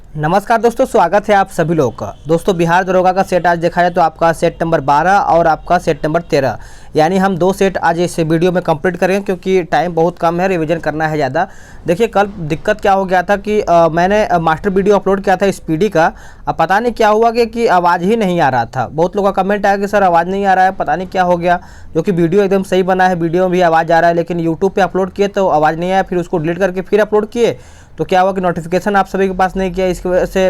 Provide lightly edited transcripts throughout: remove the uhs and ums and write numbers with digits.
नमस्कार दोस्तों, स्वागत है आप सभी लोगों का। दोस्तों, बिहार दरोगा का सेट आज देखा जाए तो आपका सेट नंबर 12 और आपका सेट नंबर 13, यानी हम 2 सेट आज इस वीडियो में कंप्लीट करेंगे क्योंकि टाइम बहुत कम है, रिवीजन करना है ज़्यादा। देखिए, कल दिक्कत क्या हो गया था कि मैंने मास्टर वीडियो अपलोड किया था स्पीडी का। अब पता नहीं क्या हुआ कि आवाज़ ही नहीं आ रहा था। बहुत लोगों का कमेंट आया कि सर आवाज़ नहीं आ रहा है, पता नहीं क्या हो गया। जो कि वीडियो एकदम सही बना है, वीडियो में भी आवाज़ आ रहा है, लेकिन यूट्यूब पर अपलोड किए तो आवाज़ नहीं आया। फिर उसको डिलीट करके फिर अपलोड किए तो क्या हुआ कि नोटिफिकेशन आप सभी के पास नहीं किया। इसकी वजह से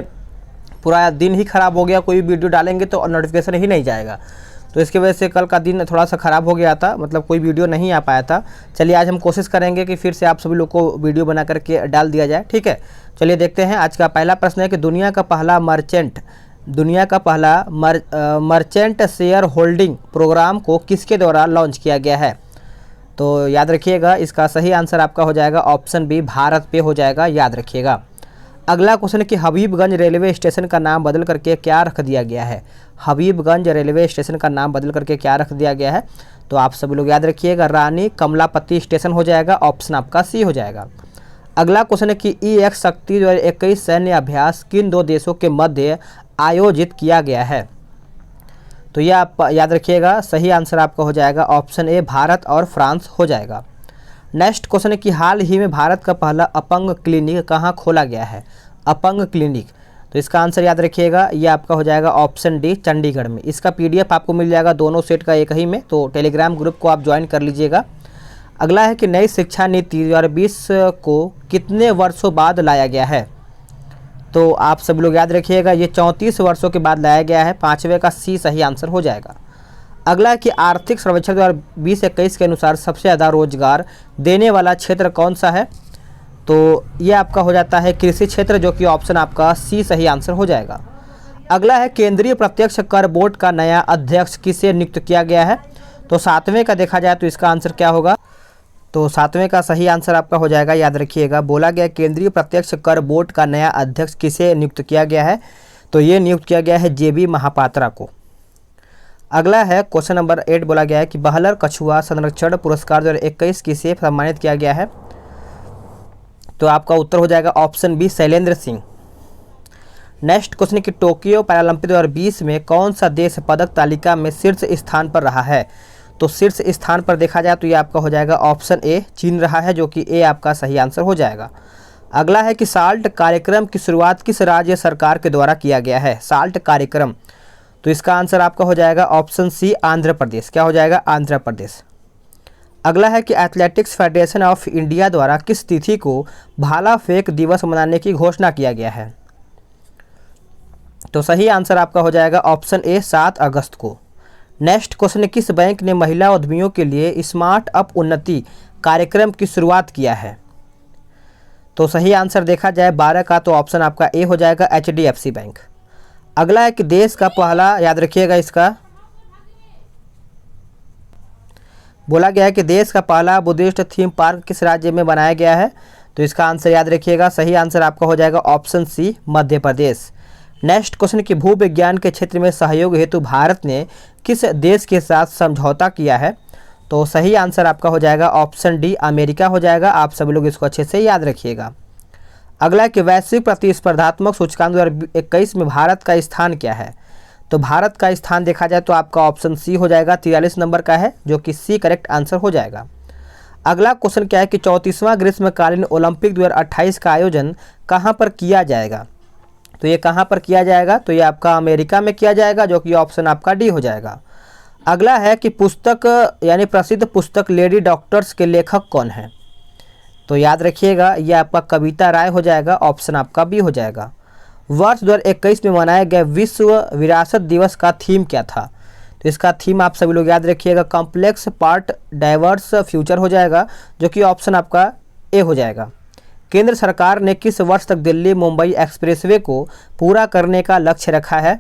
पूरा दिन ही ख़राब हो गया। कोई भी वीडियो डालेंगे तो नोटिफिकेशन ही नहीं जाएगा, तो इसकी वजह से कल का दिन थोड़ा सा ख़राब हो गया था, मतलब कोई वीडियो नहीं आ पाया था। चलिए, आज हम कोशिश करेंगे कि फिर से आप सभी लोग को वीडियो बना करके डाल दिया जाए, ठीक है। चलिए देखते हैं। आज का पहला प्रश्न है कि दुनिया का पहला मर्चेंट शेयर होल्डिंग प्रोग्राम को किसके द्वारा लॉन्च किया गया है। तो याद रखिएगा, इसका सही आंसर आपका हो जाएगा ऑप्शन बी, भारत पे हो जाएगा, याद रखिएगा। अगला क्वेश्चन है कि हबीबगंज रेलवे स्टेशन का नाम बदल करके क्या रख दिया गया है। हबीबगंज रेलवे स्टेशन का नाम बदल करके क्या रख दिया गया है, तो आप सभी लोग याद रखिएगा, रानी कमलापति स्टेशन हो जाएगा, ऑप्शन आपका सी हो जाएगा। अगला क्वेश्चन है कि EX शक्ति 2021 सैन्य अभ्यास किन 2 देशों के मध्य आयोजित किया गया है। तो यह आप याद रखिएगा, सही आंसर आपका हो जाएगा ऑप्शन ए, भारत और फ्रांस हो जाएगा। नेक्स्ट क्वेश्चन है कि हाल ही में भारत का पहला अपंग क्लिनिक कहाँ खोला गया है। अपंग क्लिनिक, तो इसका आंसर याद रखिएगा, ये आपका हो जाएगा ऑप्शन डी, चंडीगढ़ में। इसका PDF आपको मिल जाएगा दोनों सेट का एक ही में, तो टेलीग्राम ग्रुप को आप ज्वाइन कर लीजिएगा। अगला है कि नई शिक्षा नीति 2020 को कितने वर्षों बाद लाया गया है। तो आप सब लोग याद रखिएगा, ये 34 वर्षों के बाद लाया गया है। 5वें का सी सही आंसर हो जाएगा। अगला है कि आर्थिक सर्वेक्षण 2020-21 के अनुसार सबसे ज़्यादा रोजगार देने वाला क्षेत्र कौन सा है। तो ये आपका हो जाता है कृषि क्षेत्र, जो कि ऑप्शन आपका सी सही आंसर हो जाएगा। अगला है केंद्रीय प्रत्यक्ष कर बोर्ड का नया अध्यक्ष किसे नियुक्त किया गया है। तो 7वें का देखा जाए तो इसका आंसर क्या होगा। तो 7वें का सही आंसर आपका हो जाएगा, याद रखिएगा, बोला गया केंद्रीय प्रत्यक्ष कर बोर्ड का नया अध्यक्ष किसे नियुक्त किया गया है। तो ये नियुक्त किया गया है JB महापात्रा को। अगला है क्वेश्चन नंबर 8, बोला गया है कि बहलर कछुआ संरक्षण पुरस्कार 2021 किसे सम्मानित किया गया है। तो आपका उत्तर हो जाएगा option B, Shailendra Singh. Next question कि टोक्यो पैरालंपिक 2020 में कौन सा देश पदक तालिका में शीर्ष स्थान पर रहा है। तो शीर्ष स्थान पर देखा जाए तो ये आपका हो जाएगा ऑप्शन ए, चीन रहा है, जो कि ए आपका सही आंसर हो जाएगा। अगला है कि साल्ट कार्यक्रम की शुरुआत किस राज्य सरकार के द्वारा किया गया है। साल्ट कार्यक्रम, तो इसका आंसर आपका हो जाएगा ऑप्शन सी, आंध्र प्रदेश। क्या हो जाएगा, आंध्र प्रदेश। अगला है कि एथलेटिक्स फेडरेशन ऑफ इंडिया द्वारा किस तिथि को भाला फेंक दिवस मनाने की घोषणा किया गया है। तो सही आंसर आपका हो जाएगा ऑप्शन ए, 7 अगस्त को। नेक्स्ट क्वेश्चन, किस बैंक ने महिला उद्यमियों के लिए स्मार्ट अप उन्नति कार्यक्रम की शुरुआत किया है। तो सही आंसर देखा जाए 12 का, तो ऑप्शन आपका ए हो जाएगा, HDFC बैंक। अगला है कि देश का पहला, याद रखिएगा, इसका बोला गया है कि देश का पहला बुद्धिस्ट थीम पार्क किस राज्य में बनाया गया है। तो इसका आंसर याद रखिएगा, सही आंसर आपका हो जाएगा ऑप्शन सी, मध्य प्रदेश। नेक्स्ट क्वेश्चन कि भूविज्ञान के क्षेत्र में सहयोग हेतु भारत ने किस देश के साथ समझौता किया है। तो सही आंसर आपका हो जाएगा ऑप्शन डी, अमेरिका हो जाएगा। आप सभी लोग इसको अच्छे से याद रखिएगा। अगला कि वैश्विक प्रतिस्पर्धात्मक सूचकांक 2021 में भारत का स्थान क्या है। तो भारत का स्थान देखा जाए तो आपका ऑप्शन सी हो जाएगा, 43 नंबर का है, जो कि सी करेक्ट आंसर हो जाएगा। अगला क्वेश्चन क्या है कि 34वां ग्रीष्मकालीन ओलंपिक 2028 का आयोजन कहाँ पर किया जाएगा। तो ये कहाँ पर किया जाएगा, तो ये आपका अमेरिका में किया जाएगा, जो कि ऑप्शन आपका डी हो जाएगा। अगला है कि पुस्तक यानी प्रसिद्ध पुस्तक लेडी डॉक्टर्स के लेखक कौन है। तो याद रखिएगा, ये आपका कविता राय हो जाएगा, ऑप्शन आपका बी हो जाएगा। वर्ष 2021 में मनाए गए विश्व विरासत दिवस का थीम क्या था। तो इसका थीम आप सभी लोग याद रखिएगा, कॉम्प्लेक्स पार्ट डाइवर्स फ्यूचर हो जाएगा, जो कि ऑप्शन आपका ए हो जाएगा। केंद्र सरकार ने किस वर्ष तक दिल्ली मुंबई एक्सप्रेसवे को पूरा करने का लक्ष्य रखा है।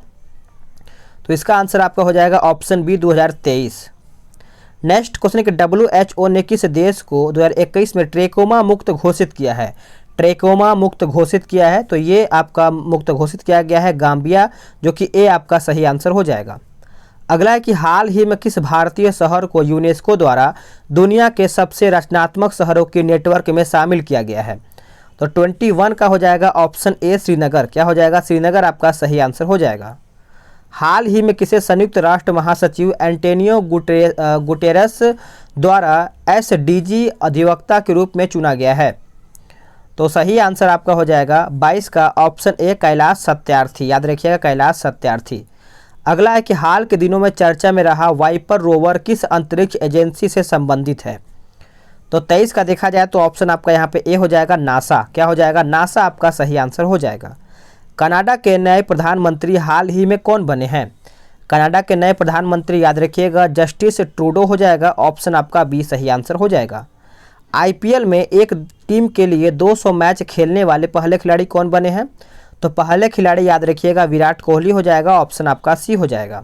तो इसका आंसर आपका हो जाएगा ऑप्शन बी, 2023। नेक्स्ट क्वेश्चन है कि WHO ने किस देश को 2021 में ट्रेकोमा मुक्त घोषित किया है। ट्रेकोमा मुक्त घोषित किया है, तो ये आपका मुक्त घोषित किया गया है गाम्बिया, जो कि ए आपका सही आंसर हो जाएगा। अगला है कि हाल ही में किस भारतीय शहर को यूनेस्को द्वारा दुनिया के सबसे रचनात्मक शहरों के नेटवर्क में शामिल किया गया है। तो 21 का हो जाएगा ऑप्शन ए श्रीनगर। क्या हो जाएगा? श्रीनगर आपका सही आंसर हो जाएगा। हाल ही में किसे संयुक्त राष्ट्र महासचिव एंटोनियो गुटेरस द्वारा एसडीजी अधिवक्ता के रूप में चुना गया है? तो सही आंसर आपका हो जाएगा 22 का ऑप्शन ए कैलाश सत्यार्थी। याद रखिएगा कैलाश सत्यार्थी। अगला है कि हाल के दिनों में चर्चा में रहा वाइपर रोवर किस अंतरिक्ष एजेंसी से संबंधित है? तो 23 का देखा जाए तो ऑप्शन आपका यहाँ पे ए हो जाएगा नासा। क्या हो जाएगा? नासा आपका सही आंसर हो जाएगा। कनाडा के नए प्रधानमंत्री हाल ही में कौन बने हैं? कनाडा के नए प्रधानमंत्री याद रखिएगा जस्टिस ट्रूडो हो जाएगा। ऑप्शन आपका बी सही आंसर हो जाएगा। आईपीएल में एक टीम के लिए 200 मैच खेलने वाले पहले खिलाड़ी कौन बने हैं? तो पहले खिलाड़ी याद रखिएगा विराट कोहली हो जाएगा। ऑप्शन आपका सी हो जाएगा।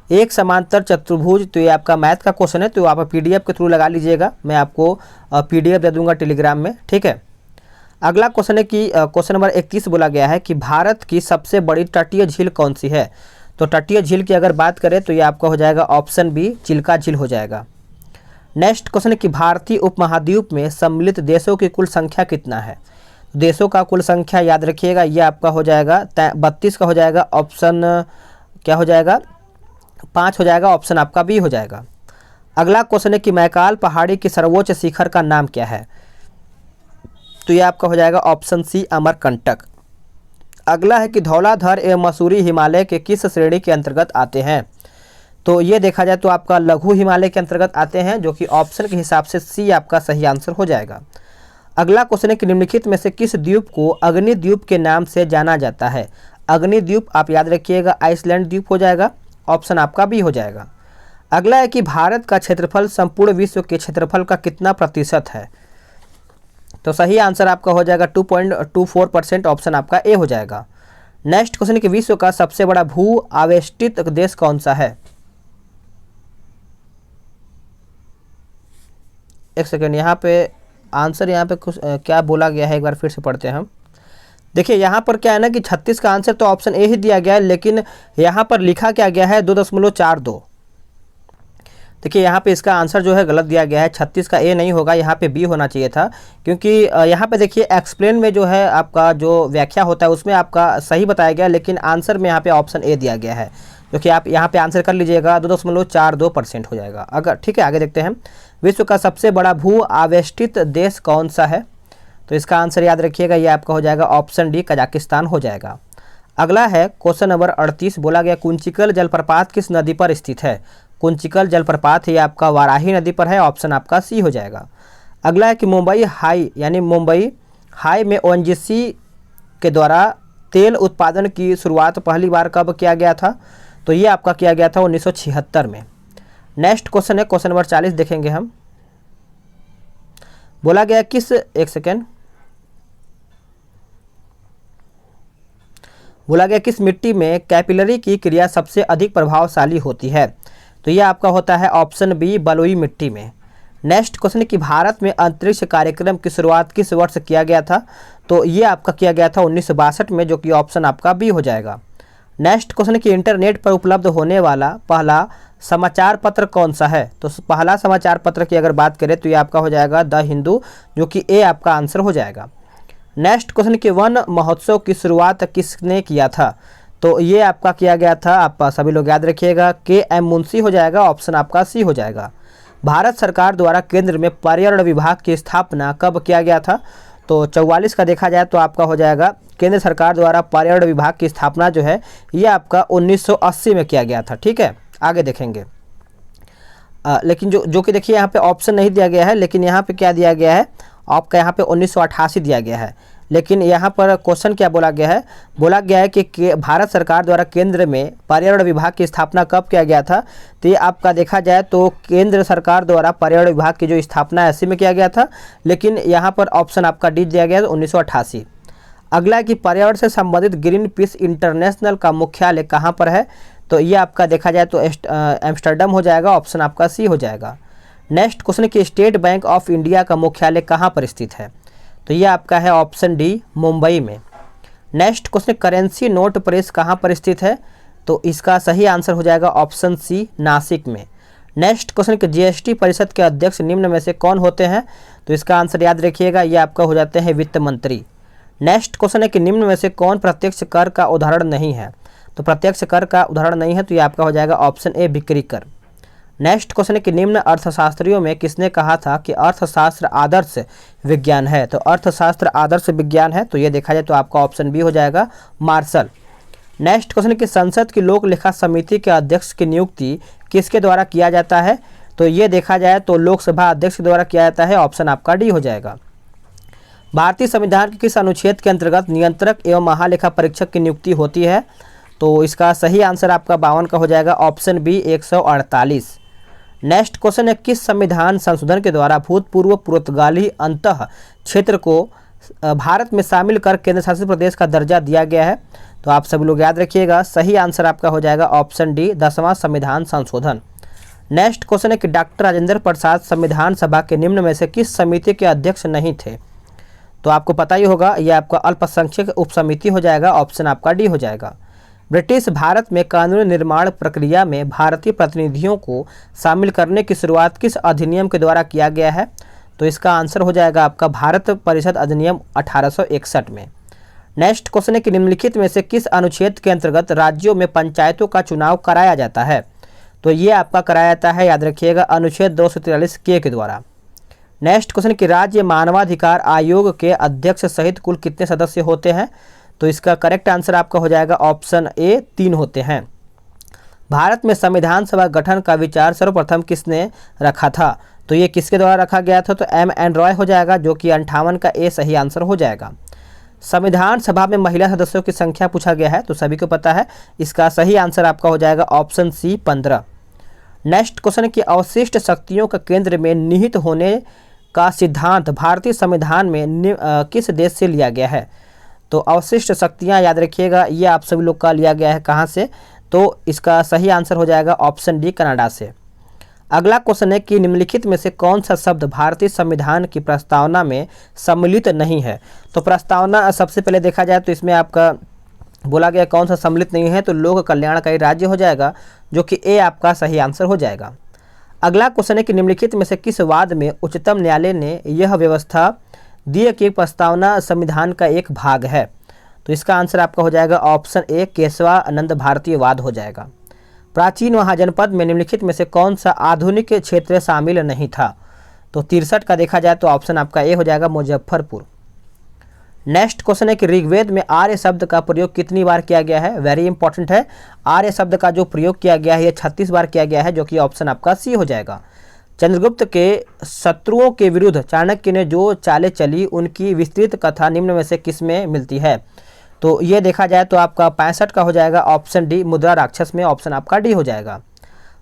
एक समांतर चतुर्भुज, तो ये आपका मैथ का क्वेश्चन है, तो आप पीडीएफ के थ्रू लगा लीजिएगा। मैं आपको पीडीएफ दे दूंगा टेलीग्राम में, ठीक है। अगला क्वेश्चन है कि क्वेश्चन नंबर 31 बोला गया है कि भारत की सबसे बड़ी तटीय झील कौन सी है? तो तटीय झील की अगर बात करें तो ये आपका हो जाएगा ऑप्शन बी चिल्का झील हो जाएगा। नेक्स्ट क्वेश्चन है कि भारतीय उपमहाद्वीप में सम्मिलित देशों की कुल संख्या कितना है? देशों का कुल संख्या याद रखिएगा ये आपका हो जाएगा 32 का हो जाएगा। ऑप्शन क्या हो जाएगा? 5 हो जाएगा। ऑप्शन आपका बी हो जाएगा। अगला क्वेश्चन है कि मैकाल पहाड़ी की सर्वोच्च शिखर का नाम क्या है? तो ये आपका हो जाएगा ऑप्शन सी अमरकंटक। अगला है कि धौलाधर एवं मसूरी हिमालय के किस श्रेणी के अंतर्गत आते हैं? तो ये देखा जाए तो आपका लघु हिमालय के अंतर्गत आते हैं, जो कि ऑप्शन के हिसाब से सी आपका सही आंसर हो जाएगा। अगला क्वेश्चन है कि निम्नलिखित में से किस द्वीप को अग्नि द्वीप के नाम से जाना जाता है? अग्नि द्वीप आप याद रखिएगा आइसलैंड द्वीप हो जाएगा। ऑप्शन आपका बी हो जाएगा। अगला है कि भारत का क्षेत्रफल संपूर्ण विश्व के क्षेत्रफल का कितना प्रतिशत है? तो सही आंसर आपका हो जाएगा 2.24%। ऑप्शन आपका ए हो जाएगा। नेक्स्ट क्वेश्चन है कि विश्व का सबसे बड़ा भू आवेष्टित देश कौन सा है? एक सेकेंड, यहाँ पे आंसर यहाँ पे कुछ क्या बोला गया है एक बार फिर से पढ़ते हैं हम। देखिए यहाँ पर क्या है ना कि 36 का आंसर तो ऑप्शन ए ही दिया गया है, लेकिन यहाँ पर लिखा क्या गया है 2.42। देखिए यहाँ पे इसका आंसर जो है गलत दिया गया है। 36 का ए नहीं होगा, यहाँ पे बी होना चाहिए था, क्योंकि यहाँ पे देखिए एक्सप्लेन में जो है आपका जो व्याख्या होता है उसमें आपका सही बताया गया, लेकिन आंसर में यहाँ पे ऑप्शन ए दिया गया है, जो कि आप यहाँ पे आंसर कर लीजिएगा 2.42% हो जाएगा। अगर ठीक है आगे देखते हैं। विश्व का सबसे बड़ा भू आवेष्टित देश कौन सा है? तो इसका आंसर याद रखिएगा ये आपका हो जाएगा ऑप्शन डी कजाकिस्तान हो जाएगा। अगला है क्वेश्चन नंबर 38 बोला गया कुंचिकल जलप्रपात किस नदी पर स्थित है? कुंचिकल जलप्रपात ये आपका वाराही नदी पर है। ऑप्शन आपका सी हो जाएगा। अगला है कि मुंबई हाई यानी मुंबई हाई में ओएनजीसी के द्वारा तेल उत्पादन की शुरुआत पहली बार कब किया गया था? तो ये आपका किया गया था 1976 में। नेक्स्ट क्वेश्चन है क्वेश्चन नंबर 40 देखेंगे हम। बोला गया किस एक सेकेंड बोला गया किस मिट्टी में कैपिलरी की क्रिया सबसे अधिक प्रभावशाली होती है? तो ये आपका होता है ऑप्शन बी बलुई मिट्टी में। नेक्स्ट क्वेश्चन कि भारत में अंतरिक्ष कार्यक्रम की शुरुआत किस वर्ष किया गया था? तो ये आपका किया गया था 1962 में, जो कि ऑप्शन आपका बी हो जाएगा। नेक्स्ट क्वेश्चन कि इंटरनेट पर उपलब्ध होने वाला पहला समाचार पत्र कौन सा है? तो पहला समाचार पत्र की अगर बात करें तो ये आपका हो जाएगा द हिंदू, जो कि ए आपका आंसर हो जाएगा। नेक्स्ट क्वेश्चन कि वन महोत्सव की शुरुआत किसने किया था? तो ये आपका किया गया था, आप सभी लोग याद रखिएगा, के.एम. मुंशी हो जाएगा। ऑप्शन आपका सी हो जाएगा। भारत सरकार द्वारा केंद्र में पर्यावरण विभाग की स्थापना कब किया गया था? तो 44 का देखा जाए तो आपका हो जाएगा केंद्र सरकार द्वारा पर्यावरण विभाग की स्थापना जो है ये आपका 1980 में किया गया था। ठीक है आगे देखेंगे। लेकिन जो कि देखिए यहाँ पे ऑप्शन नहीं दिया गया है, लेकिन यहाँ पे क्या दिया गया है आपका यहाँ पे 1988 दिया गया है। लेकिन यहाँ पर क्वेश्चन क्या बोला गया है? बोला गया है कि भारत सरकार द्वारा केंद्र में पर्यावरण विभाग की स्थापना कब किया गया था? तो ये आपका देखा जाए तो केंद्र सरकार द्वारा पर्यावरण विभाग की जो स्थापना है 80 में किया गया था, लेकिन यहाँ पर ऑप्शन आपका डी दिया गया है 1988। अगला है कि पर्यावरण से संबंधित ग्रीन पीस इंटरनेशनल का मुख्यालय कहाँ पर है? तो ये आपका देखा जाए तो एम्स्टर्डम हो जाएगा। ऑप्शन आपका सी हो जाएगा। नेक्स्ट क्वेश्चन कि स्टेट बैंक ऑफ इंडिया का मुख्यालय कहाँ पर स्थित है? तो ये आपका है ऑप्शन डी मुंबई में। Next question currency note press कहाँ पर स्थित है? तो इसका सही आंसर हो जाएगा ऑप्शन सी नासिक में। नेक्स्ट क्वेश्चन कि जीएसटी परिषद के अध्यक्ष निम्न में से कौन होते हैं? तो इसका आंसर याद रखिएगा, ये आपका हो जाते हैं वित्त मंत्री। नेक्स्ट क्वेश्चन है कि निम्न में से कौन प्रत्यक्ष कर का उदाहरण नहीं है? तो प्रत्यक्ष कर का उदाहरण नहीं है तो ये आपका हो जाएगा ऑप्शन ए बिक्री कर। नेक्स्ट क्वेश्चन है कि निम्न अर्थशास्त्रियों में किसने कहा था कि अर्थशास्त्र आदर्श विज्ञान है? तो अर्थशास्त्र आदर्श विज्ञान है, तो ये देखा जाए तो आपका ऑप्शन बी हो जाएगा मार्शल। नेक्स्ट क्वेश्चन है कि संसद की लोक लेखा समिति के अध्यक्ष की नियुक्ति किसके द्वारा किया जाता है? तो ये देखा जाए तो लोकसभा अध्यक्ष के द्वारा किया जाता है, ऑप्शन आपका डी हो जाएगा। भारतीय संविधान के किस अनुच्छेद के अंतर्गत नियंत्रक एवं महालेखा परीक्षक की नियुक्ति होती है? तो इसका सही आंसर आपका 52 का हो जाएगा, ऑप्शन बी 148। नेक्स्ट क्वेश्चन है किस संविधान संशोधन के द्वारा भूतपूर्व पुर्तगाली अंतः क्षेत्र को भारत में शामिल कर केंद्र शासित प्रदेश का दर्जा दिया गया है? तो आप सभी लोग याद रखिएगा, सही आंसर आपका हो जाएगा ऑप्शन डी 10वां संविधान संशोधन। नेक्स्ट क्वेश्चन है कि डॉक्टर राजेंद्र प्रसाद संविधान सभा के निम्न में से किस समिति के अध्यक्ष नहीं थे? तो आपको पता ही होगा, यह आपका अल्पसंख्यक उप समिति हो जाएगा, ऑप्शन आपका डी हो जाएगा। ब्रिटिश भारत में कानून निर्माण प्रक्रिया में भारतीय प्रतिनिधियों को शामिल करने की शुरुआत किस अधिनियम के द्वारा किया गया है? तो इसका आंसर हो जाएगा आपका भारत परिषद अधिनियम 1861 में। नेक्स्ट क्वेश्चन है कि निम्नलिखित में से किस अनुच्छेद के अंतर्गत राज्यों में पंचायतों का चुनाव कराया जाता है? तो ये आपका कराया जाता है, याद रखिएगा, अनुच्छेद 243 के द्वारा। नेक्स्ट क्वेश्चन कि राज्य मानवाधिकार आयोग के अध्यक्ष सहित कुल कितने सदस्य होते हैं? तो इसका करेक्ट आंसर आपका हो जाएगा ऑप्शन ए 3 होते हैं। भारत में संविधान सभा गठन का विचार सर्वप्रथम किसने रखा था? तो ये किसके द्वारा रखा गया था? तो M.N. रॉय हो जाएगा, जो कि 58 का ए सही आंसर हो जाएगा। संविधान सभा में महिला सदस्यों की संख्या पूछा गया है, तो सभी को पता है, इसका सही आंसर आपका हो जाएगा ऑप्शन सी 15। नेक्स्ट क्वेश्चन की अवशिष्ट शक्तियों का केंद्र में निहित होने का सिद्धांत भारतीय संविधान में किस देश से लिया गया है? तो अवशिष्ट शक्तियां याद रखिएगा, ये आप सभी लोग का लिया गया है कहाँ से? तो इसका सही आंसर हो जाएगा ऑप्शन डी कनाडा से। अगला क्वेश्चन है कि निम्नलिखित में से कौन सा शब्द भारतीय संविधान की प्रस्तावना में सम्मिलित नहीं है? तो प्रस्तावना सबसे पहले देखा जाए तो इसमें आपका बोला गया कौन सा सम्मिलित नहीं है? तो लोक कल्याणकारी राज्य हो जाएगा, जो कि ए आपका सही आंसर हो जाएगा। अगला क्वेश्चन है कि निम्नलिखित में से किस वाद में उच्चतम न्यायालय ने यह व्यवस्था दी कि प्रस्तावना संविधान का एक भाग है? तो इसका आंसर आपका हो जाएगा ऑप्शन ए केशवानंद भारतीय वाद हो जाएगा। प्राचीन महाजनपद में निम्नलिखित में से कौन सा आधुनिक क्षेत्र शामिल नहीं था? तो 63 का देखा जाए तो ऑप्शन आपका ए हो जाएगा मुजफ्फरपुर। नेक्स्ट क्वेश्चन है कि ऋग्वेद में आर्य शब्द का प्रयोग कितनी बार किया गया है? वेरी इंपॉर्टेंट है, आर्य शब्द का जो प्रयोग किया गया है ये 36 बार किया गया है, जो कि ऑप्शन आपका सी हो जाएगा। चंद्रगुप्त के शत्रुओं के विरुद्ध चाणक्य ने जो चालें चली उनकी विस्तृत कथा निम्न में से किस में मिलती है? तो ये देखा जाए तो आपका 65 का हो जाएगा, ऑप्शन डी मुद्रा राक्षस में, ऑप्शन आपका डी हो जाएगा।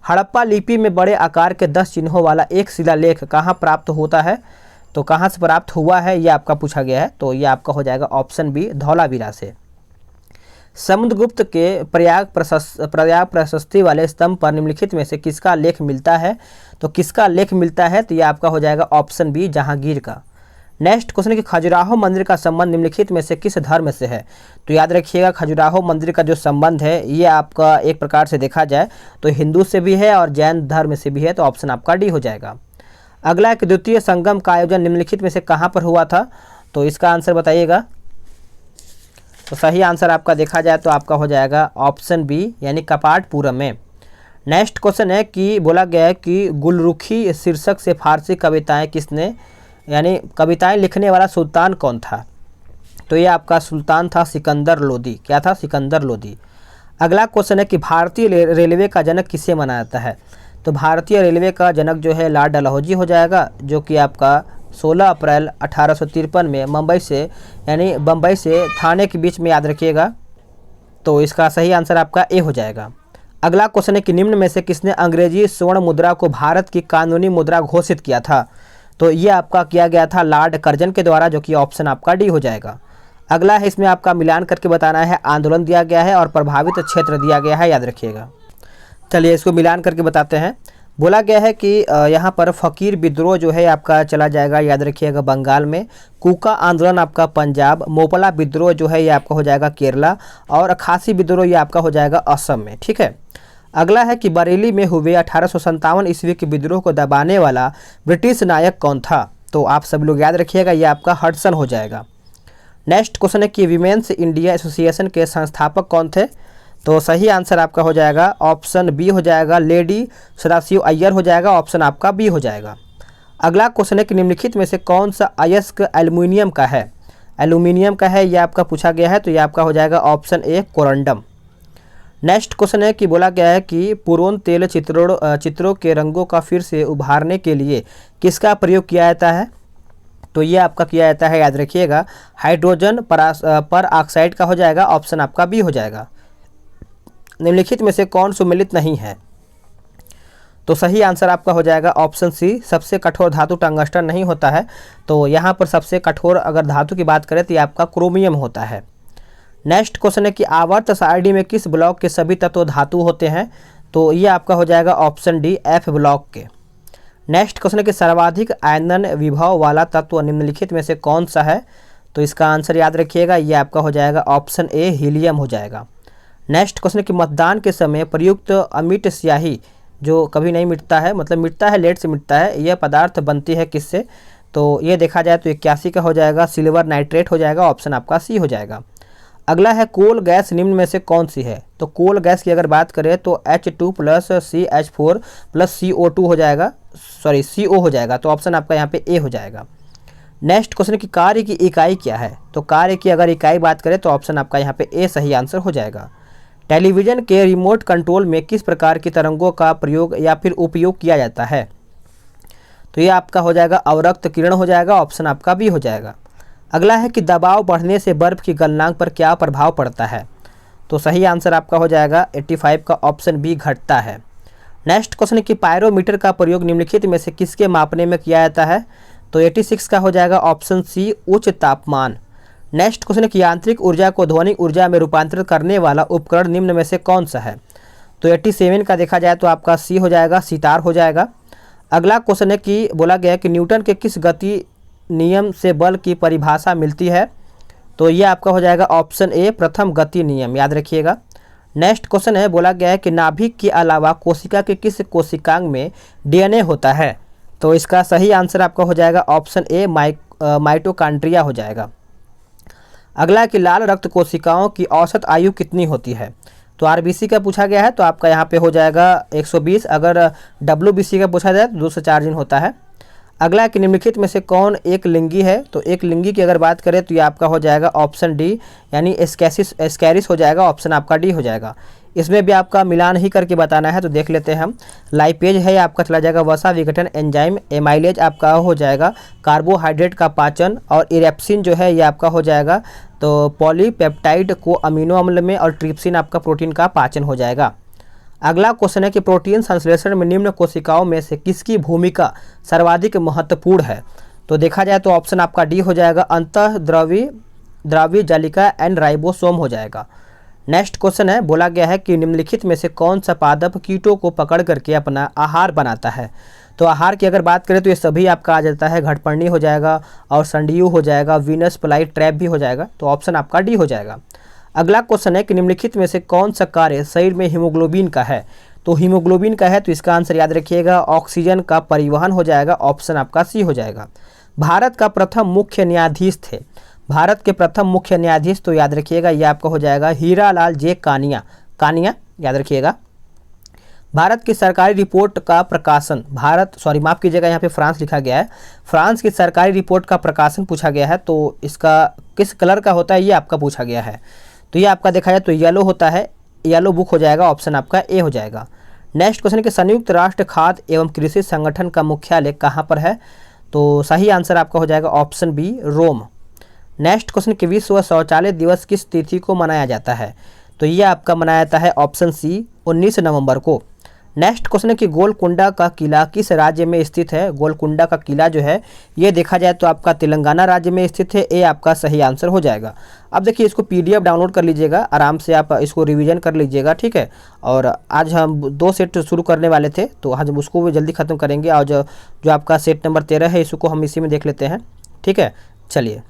हड़प्पा लिपि में बड़े आकार के 10 चिन्हों वाला एक शिलालेख कहाँ प्राप्त होता है? तो कहाँ से प्राप्त हुआ है ये आपका पूछा गया है, तो ये आपका हो जाएगा ऑप्शन बी धौलावीरा से। समुद्रगुप्त के प्रयाग प्रशस्ति वाले स्तंभ पर निम्नलिखित में से किसका लेख मिलता है? तो किसका लेख मिलता है? तो ये आपका हो जाएगा ऑप्शन बी जहांगीर का। नेक्स्ट क्वेश्चन कि खजुराहो मंदिर का संबंध निम्नलिखित में से किस धर्म से है? तो याद रखिएगा, खजुराहो मंदिर का जो संबंध है ये आपका एक प्रकार से देखा जाए तो हिंदू से भी है और जैन धर्म से भी है, तो ऑप्शन आपका डी हो जाएगा। अगला एक द्वितीय संगम का आयोजन निम्नलिखित में से कहाँ पर हुआ था? तो इसका आंसर बताइएगा। तो सही आंसर आपका देखा जाए तो आपका हो जाएगा ऑप्शन बी यानी कपाटपुरम में। नेक्स्ट क्वेश्चन है कि बोला गया है कि गुलरुखी शीर्षक से फारसी कविताएं किसने, यानी कविताएं लिखने वाला सुल्तान कौन था? तो ये आपका सुल्तान था सिकंदर लोदी। क्या था? सिकंदर लोदी। अगला क्वेश्चन है कि भारतीय रेलवे का जनक किसे माना जाता है? तो भारतीय रेलवे का जनक जो है लॉर्ड डलहौजी हो जाएगा, जो कि आपका 16 अप्रैल 1853 में मुंबई से यानी बम्बई से थाने के बीच में, याद रखिएगा, तो इसका सही आंसर आपका ए हो जाएगा। अगला क्वेश्चन है कि निम्न में से किसने अंग्रेजी स्वर्ण मुद्रा को भारत की कानूनी मुद्रा घोषित किया था? तो ये आपका किया गया था लॉर्ड कर्जन के द्वारा, जो कि ऑप्शन आपका डी हो जाएगा। अगला है, इसमें आपका मिलान करके बताना है, आंदोलन दिया गया है और प्रभावित क्षेत्र दिया गया है, याद रखिएगा। चलिए इसको मिलान करके बताते हैं। बोला गया है कि यहाँ पर फ़कीर विद्रोह जो है आपका चला जाएगा, याद रखिएगा, बंगाल में। कूका आंदोलन आपका पंजाब, मोपला विद्रोह जो है ये आपका हो जाएगा केरला, और खासी विद्रोह ये आपका हो जाएगा असम में। ठीक है। अगला है कि बरेली में हुए 1857 ईस्वी के विद्रोह को दबाने वाला ब्रिटिश नायक कौन था? तो आप सब लोग याद रखिएगा, ये आपका हडसन हो जाएगा। नेक्स्ट क्वेश्चन है कि वीमेंस इंडिया एसोसिएशन के संस्थापक कौन थे? तो सही आंसर आपका हो जाएगा ऑप्शन बी हो जाएगा, लेडी सदाशिव अय्यर हो जाएगा, ऑप्शन आपका बी हो जाएगा। अगला क्वेश्चन है कि निम्नलिखित में से कौन सा अयस्क एल्युमिनियम का है? एल्युमिनियम का है, यह आपका पूछा गया है, तो यह आपका हो जाएगा option A corundum. Next question है कि बोला गया है कि पुरोन तेल चित्रों के रंगों का फिर से उभारने के लिए किसका प्रयोग किया जाता है? तो ये आपका किया जाता है, याद रखिएगा, हाइड्रोजन पर ऑक्साइड का हो जाएगा, ऑप्शन आपका बी हो जाएगा। निम्नलिखित में से कौन सुमेलित नहीं है? तो सही आंसर आपका हो जाएगा ऑप्शन सी, सबसे कठोर धातु टंगस्टन नहीं होता है। तो यहाँ पर सबसे कठोर अगर धातु की बात करें तो ये आपका क्रोमियम होता है। नेक्स्ट क्वेश्चन है कि आवर्त सारणी में किस ब्लॉक के सभी तत्व धातु होते हैं? तो ये आपका हो जाएगा ऑप्शन डी, एफ ब्लॉक के। नेक्स्ट क्वेश्चन है कि सर्वाधिक आयनन विभव वाला तत्व निम्नलिखित में से कौन सा है? तो इसका आंसर याद रखिएगा, ये आपका हो जाएगा ऑप्शन ए, हीलियम हो जाएगा। नेक्स्ट क्वेश्चन है कि मतदान के समय प्रयुक्त अमिट स्याही जो कभी नहीं मिटता है, मतलब मिटता है, लेट से मिटता है, यह पदार्थ बनती है किससे? तो ये देखा जाए तो 81 का हो जाएगा, सिल्वर नाइट्रेट हो जाएगा, ऑप्शन आपका सी हो जाएगा। अगला है कोल गैस निम्न में से कौन सी है? तो कोल गैस की अगर बात करें तो H2 + CH4 + CO2 हो जाएगा, सॉरी CO हो जाएगा, तो ऑप्शन आपका यहाँ पे ए हो जाएगा। नेक्स्ट क्वेश्चन की कार्य की इकाई क्या है? तो कार्य की अगर इकाई बात करें तो ऑप्शन आपका यहाँ पे ए सही आंसर हो जाएगा। टेलीविज़न के रिमोट कंट्रोल में किस प्रकार की तरंगों का प्रयोग या फिर उपयोग किया जाता है? तो ये आपका हो जाएगा अवरक्त किरण हो जाएगा, ऑप्शन आपका बी हो जाएगा। अगला है कि दबाव बढ़ने से बर्फ की गलनांक पर क्या प्रभाव पड़ता है? तो सही आंसर आपका हो जाएगा 85 का ऑप्शन बी, घटता है। नेक्स्ट क्वेश्चन है कि पायरोमीटर का प्रयोग निम्नलिखित में से किसके मापने में किया जाता है? तो 86 का हो जाएगा ऑप्शन सी, उच्च तापमान। नेक्स्ट क्वेश्चन है कि यांत्रिक ऊर्जा को ध्वनिक ऊर्जा में रूपांतरित करने वाला उपकरण निम्न में से कौन सा है? तो 87 का देखा जाए तो आपका सी हो जाएगा, सितार हो जाएगा। अगला क्वेश्चन है कि बोला गया है कि न्यूटन के किस गति नियम से बल की परिभाषा मिलती है? तो ये आपका हो जाएगा ऑप्शन ए, प्रथम गति नियम, याद रखिएगा। नेक्स्ट क्वेश्चन है, बोला गया है कि नाभिक के अलावा कोशिका के किस कोशिकांग में DNA होता है? तो इसका सही आंसर आपका हो जाएगा ऑप्शन ए, माइटोकॉन्ड्रिया हो जाएगा। अगला कि लाल रक्त कोशिकाओं की औसत आयु कितनी होती है? तो RBC का पूछा गया है, तो आपका यहाँ पे हो जाएगा 120। अगर WBC का पूछा जाए तो 204 दिन होता है। अगला कि निम्नलिखित में से कौन एक लिंगी है? तो एक लिंगी की अगर बात करें तो ये आपका हो जाएगा ऑप्शन डी, यानी एस्कैरिस हो जाएगा, ऑप्शन आपका डी हो जाएगा। इसमें भी आपका मिलान ही करके बताना है, तो देख लेते हैं हम। लाइपेज है आपका चला जाएगा वसा विघटन एंजाइम, एमाइलेज आपका हो जाएगा कार्बोहाइड्रेट का पाचन, और इरेप्सिन जो है ये आपका हो जाएगा तो पॉलीपेप्टाइड को अमीनो अम्ल में, और ट्रिप्सिन आपका प्रोटीन का पाचन हो जाएगा। अगला क्वेश्चन है कि प्रोटीन संश्लेषण में निम्न कोशिकाओं में से किसकी भूमिका सर्वाधिक महत्वपूर्ण है? तो देखा जाए तो ऑप्शन आपका डी हो जाएगा, अंतःद्रवी जालिका एंड राइबोसोम हो जाएगा। नेक्स्ट क्वेश्चन है, बोला गया है कि निम्नलिखित में से कौन सा पादप कीटों को पकड़ करके अपना आहार बनाता है? तो आहार की अगर बात करें तो ये सभी आपका आ जाता है, घटपर्णी हो जाएगा, और संडियू हो जाएगा, वीनस फ्लाई ट्रैप भी हो जाएगा, तो ऑप्शन आपका डी हो जाएगा। अगला क्वेश्चन है कि निम्नलिखित में से कौन सा कार्य शरीर में हीमोग्लोबिन का है? तो हीमोग्लोबिन का है, तो इसका आंसर याद रखिएगा ऑक्सीजन का परिवहन हो जाएगा, ऑप्शन आपका सी हो जाएगा। भारत का प्रथम मुख्य न्यायाधीश थे? भारत के प्रथम मुख्य न्यायाधीश तो याद रखिएगा ये आपका हो जाएगा हीरालाल जे कानिया, याद रखिएगा। भारत की सरकारी रिपोर्ट का प्रकाशन, माफ़ कीजिएगा यहाँ पे फ्रांस लिखा गया है, फ्रांस की सरकारी रिपोर्ट का प्रकाशन पूछा गया है, तो इसका किस कलर का होता है ये आपका पूछा गया है। तो ये आपका देखा जाए तो येलो होता है, येलो बुक हो जाएगा, ऑप्शन आपका ए हो जाएगा। नेक्स्ट क्वेश्चन है कि संयुक्त राष्ट्र खाद्य एवं कृषि संगठन का मुख्यालय कहाँ पर है? तो सही आंसर आपका हो जाएगा ऑप्शन बी, रोम। नेक्स्ट क्वेश्चन कि विश्व शौचालय दिवस किस तिथि को मनाया जाता है? तो ये आपका मनाया जाता है ऑप्शन सी, 19 नवंबर को। नेक्स्ट क्वेश्चन है कि गोलकुंडा का किला किस राज्य में स्थित है? गोलकुंडा का किला जो है ये देखा जाए तो आपका तेलंगाना राज्य में स्थित है, ए आपका सही आंसर हो जाएगा। अब देखिए इसको PDF डाउनलोड कर लीजिएगा, आराम से आप इसको रिवीजन कर लीजिएगा, ठीक है। और आज हम 2 सेट शुरू करने वाले थे, तो आज हम उसको भी जल्दी ख़त्म करेंगे, और जो आपका सेट नंबर 13 है इसको हम इसी में देख लेते हैं, ठीक है। चलिए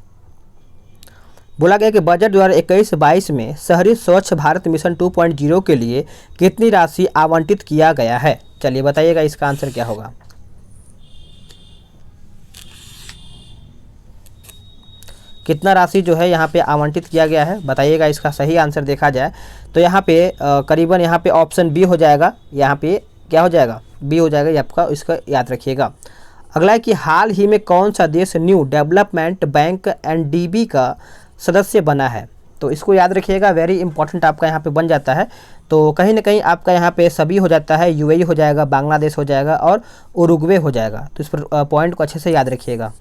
बोला गया कि बजट 2021-22 में शहरी स्वच्छ भारत मिशन 2.0 के लिए कितनी राशि आवंटित किया गया है। चलिए बताइएगा इसका आंसर क्या होगा। कितना राशि जो है यहाँ पे आवंटित किया गया है, बताइएगा इसका सही आंसर देखा जाए तो यहाँ पे करीबन यहाँ पे ऑप्शन बी हो जाएगा। यहाँ पे क्या हो जाएगा, बी हो जाएगा ये आपका, इसका याद रखिएगा। अगला है कि हाल ही में कौन सा देश न्यू डेवलपमेंट बैंक एनडीबी का सदस्य बना है। तो इसको याद रखिएगा, वेरी इंपॉर्टेंट आपका यहाँ पे बन जाता है। तो कहीं ना कहीं आपका यहाँ पे सभी हो जाता है, यूएई हो जाएगा, बांग्लादेश हो जाएगा और उरुग्वे हो जाएगा। तो इस पर पॉइंट को अच्छे से याद रखिएगा।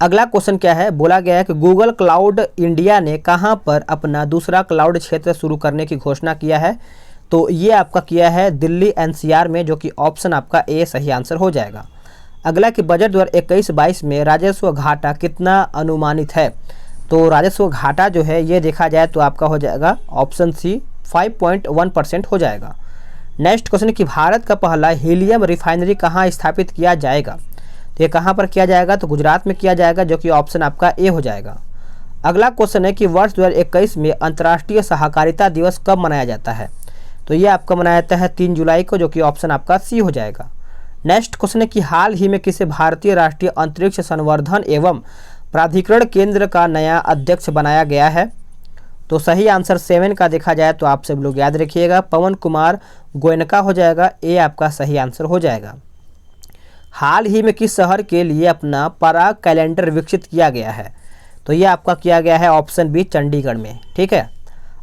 अगला क्वेश्चन क्या है, बोला गया है कि गूगल क्लाउड इंडिया ने कहां पर अपना दूसरा क्लाउड क्षेत्र शुरू करने की घोषणा किया है। तो ये आपका किया है दिल्ली एनसीआर में, जो कि ऑप्शन आपका ए सही आंसर हो जाएगा। अगला कि बजट 2021-22 में राजस्व घाटा कितना अनुमानित है। तो राजस्व घाटा जो है ये देखा जाए तो आपका हो जाएगा ऑप्शन सी 5.1% हो जाएगा। नेक्स्ट क्वेश्चन कि भारत का पहला हीलियम रिफाइनरी कहाँ स्थापित किया जाएगा। तो ये कहाँ पर किया जाएगा, तो गुजरात में किया जाएगा, जो कि ऑप्शन आपका ए हो जाएगा। अगला क्वेश्चन है कि वर्ष 2021 में अंतर्राष्ट्रीय सहकारिता दिवस कब मनाया जाता है। तो ये आपका मनाया जाता है 3 जुलाई को, जो कि ऑप्शन आपका सी हो जाएगा। नेक्स्ट क्वेश्चन है कि हाल ही में किसे भारतीय राष्ट्रीय अंतरिक्ष संवर्धन एवं प्राधिकरण केंद्र का नया अध्यक्ष बनाया गया है। तो सही आंसर 7 का देखा जाए तो आप सब लोग याद रखिएगा, पवन कुमार गोयनका हो जाएगा। ए आपका सही आंसर हो जाएगा। हाल ही में किस शहर के लिए अपना पराग कैलेंडर विकसित किया गया है। तो ये आपका किया गया है ऑप्शन बी चंडीगढ़ में। ठीक है,